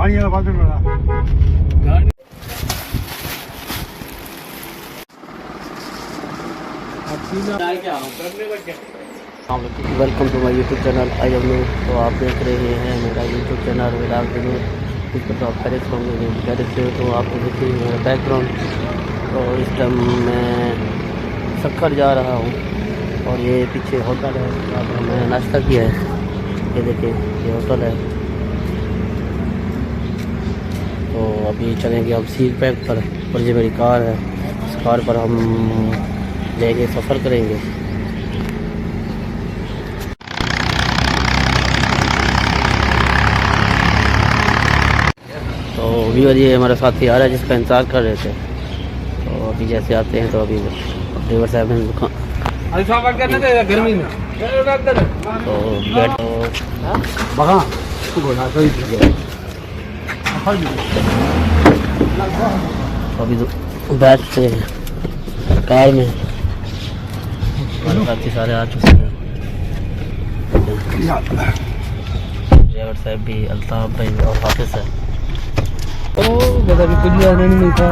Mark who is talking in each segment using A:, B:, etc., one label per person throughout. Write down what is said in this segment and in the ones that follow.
A: Welcome to my YouTube channel I am Noor. तो आप देख रहे हैं मेरा यूट्यूब चैनल विलास नूर। इस पर तो आप खरीद होंगे खरीद से तो आपको देखिए मेरा बैकग्राउंड। तो इस टाइम मैं सक्खर जा रहा हूँ और ये पीछे होटल है जहाँ पर मैंने नाश्ता किया है। ये देखिए ये होटल है। तो अभी चलेंगे हम सीट पैक पर और ये मेरी कार है। इस कार पर हम जाएंगे सफ़र करेंगे। तो व्यूअर ये हमारा साथी आ रहा है जिसका इंतज़ार कर रहे थे। तो अभी जैसे आते हैं तो अभी ड्राइवर साहब ने दुकान गर्मी में तो बैठो अभी तो बैठते हैं कार में। हमारे साथी सारे आ चुके हैं। ड्राइवर साहब भी अल्ताफ भाई और हाफिज है। ओ बता भी कुछ नहीं था।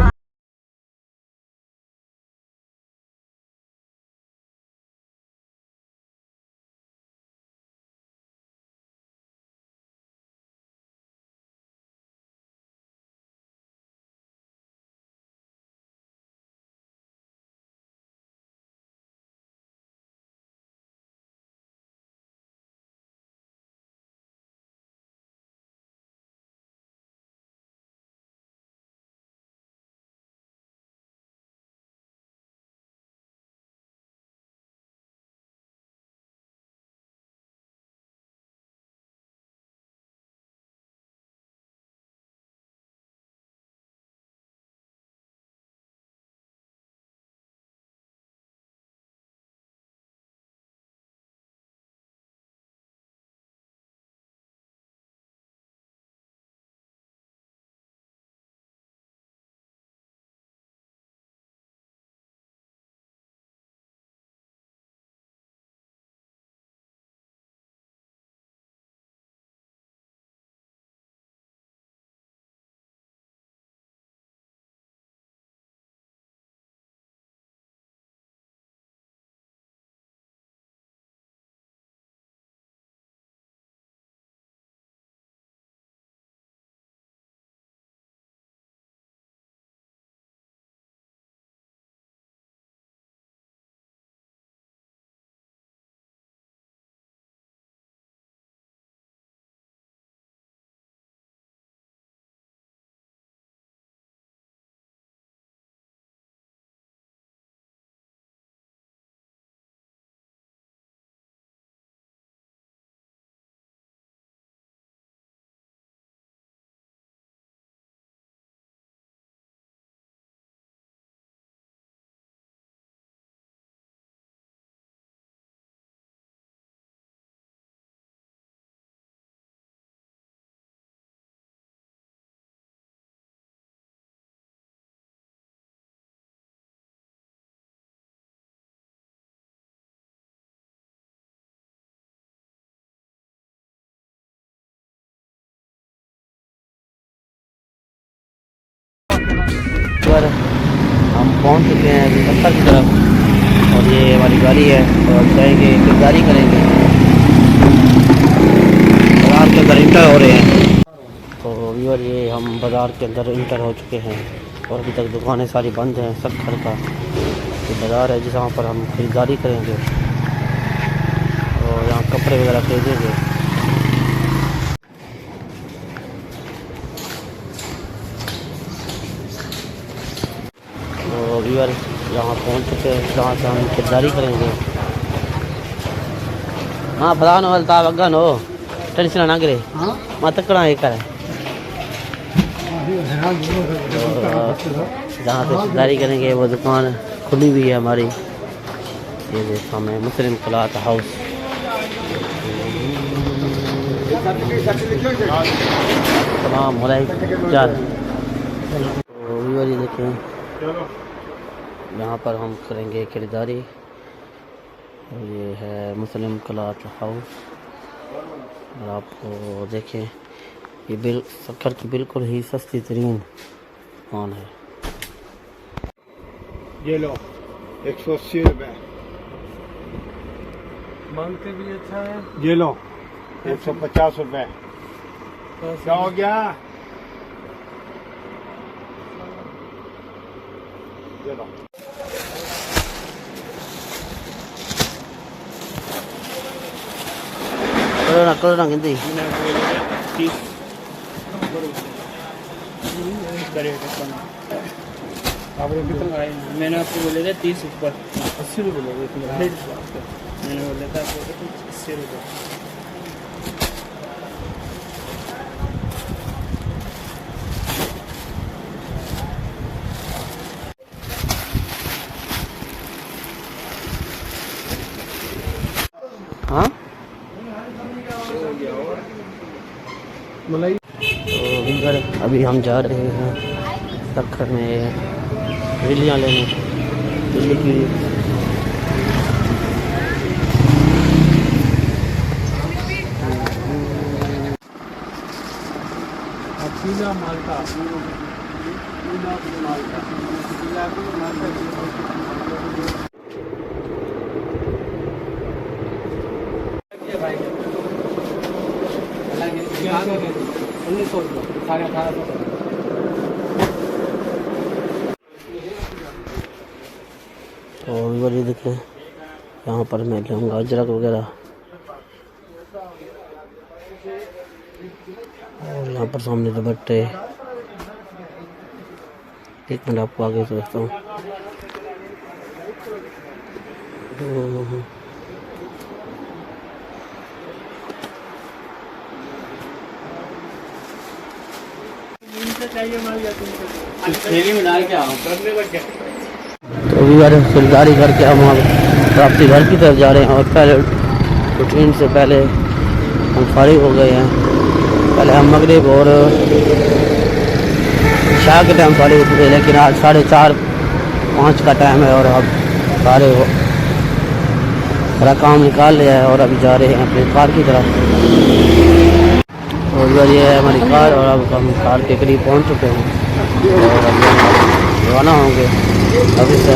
A: पर हम पहुंच चुके हैं अभी सफ़र की तरफ और ये हमारी गाड़ी है। तो अब जाएंगे खरीदारी करेंगे। बाज़ार के अंदर इंटर हो रहे हैं। तो व्यूअर ये हम बाज़ार के अंदर इंटर हो चुके हैं और अभी तक दुकानें सारी बंद हैं। सक्खर का ये बाज़ार है जहाँ पर हम खरीदारी करेंगे और यहाँ कपड़े वगैरह खरीदेंगे। व्यूअर यहाँ पहुँच चुके हैं जहाँ से हम खरीदारी करेंगे। हाँ फलान अल्ताफ अगन हो टेंशन ना करे मैं तकड़ा एक है। जहाँ से खरीदारी करेंगे वो दुकान खुली हुई है हमारी। ये देखो हमें मुस्लिम क्लॉथ हाउस। तमाम चल ये देखें यहाँ पर हम करेंगे खरीदारी। ये है मुस्लिम क्लॉथ हाउस और आपको देखें ये शक्कर की बिल्कुल ही सस्ती तरीन पान है।
B: ये लो 180 रुपये।
C: मांग के भी अच्छा है।
B: ये लो 150 रुपये। क्या हो गया? ये लो।
A: करो ना गिनती।
C: मैंने आपको बोले थे 30 ऊपर 80 रुपये बोले। मैंने बोला था आपको 80 रुपये।
A: हाँ
C: मलाई
A: तो अभी हम जा रहे हैं सक्खर में रेलियाँ लेने दिल्ली की।
C: पीला माल्टा
A: तो ये देखें, यहाँ पर मैं लूँगा अजरक वगैरह, और यहाँ पर सामने दुपट्टे। एक मिनट आपको आगे से देखता हूँ।
C: में डाल के आओ करने का क्या।
A: तो अभी बार खरीदारी करके हम वापसी घर की तरफ जा रहे हैं। और पहले रूटीन से पहले हम फारिग हो गए हैं। पहले हम मगरिब और शाह के टाइम फारिग हुए, लेकिन आज 4:30-5 का टाइम है और अब सारे सारा काम निकाल लिया है और अभी जा रहे हैं अपनी कार की तरफ। और ये है हमारी कार और अब हम कार के करीब पहुंच चुके हैं और अब रवाना होंगे। अभी से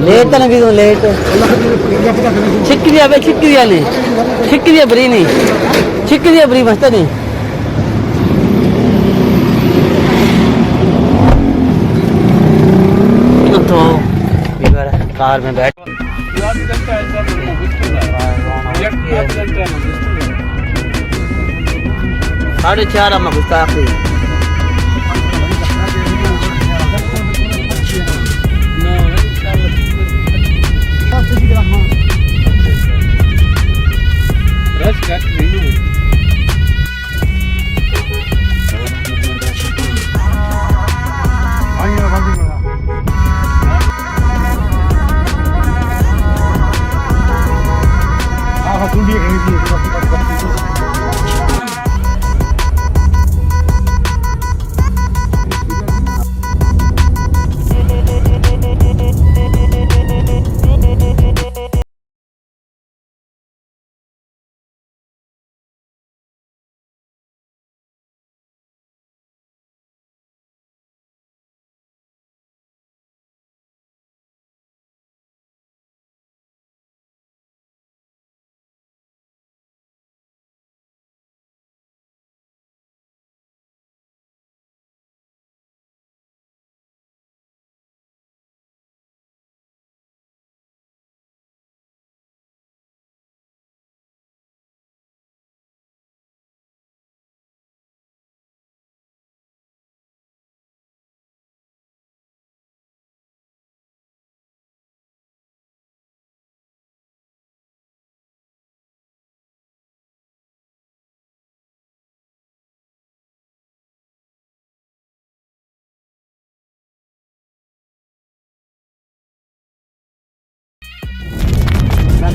A: लेट ना भी लेट छिक्किया नहीं छिक्किया बरी नहीं छिक्किया बरी मस्त नहीं। तो कार में बैठ 4:30 हम गुस्ताखी।
C: रश कट नहीं है।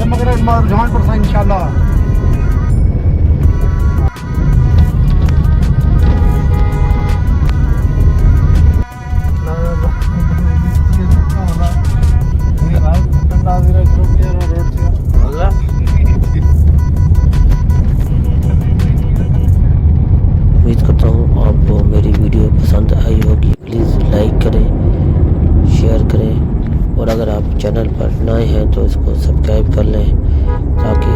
B: मगर रुझान पर इंशाल्लाह।
A: चैनल पर नए हैं तो इसको सब्सक्राइब कर लें ताकि,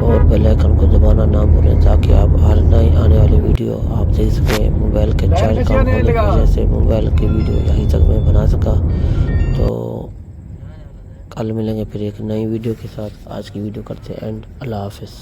A: और बेल आइकन को दबाना ना भूलें ताकि आप हर नई आने वाली वीडियो आप देख सकें। मोबाइल के चार्ज कम होने की वजह से मोबाइल की वीडियो यहीं तक मैं बना सका। तो कल मिलेंगे फिर एक नई वीडियो के साथ। आज की वीडियो करते हैं एंड। अल्लाह हाफिज़।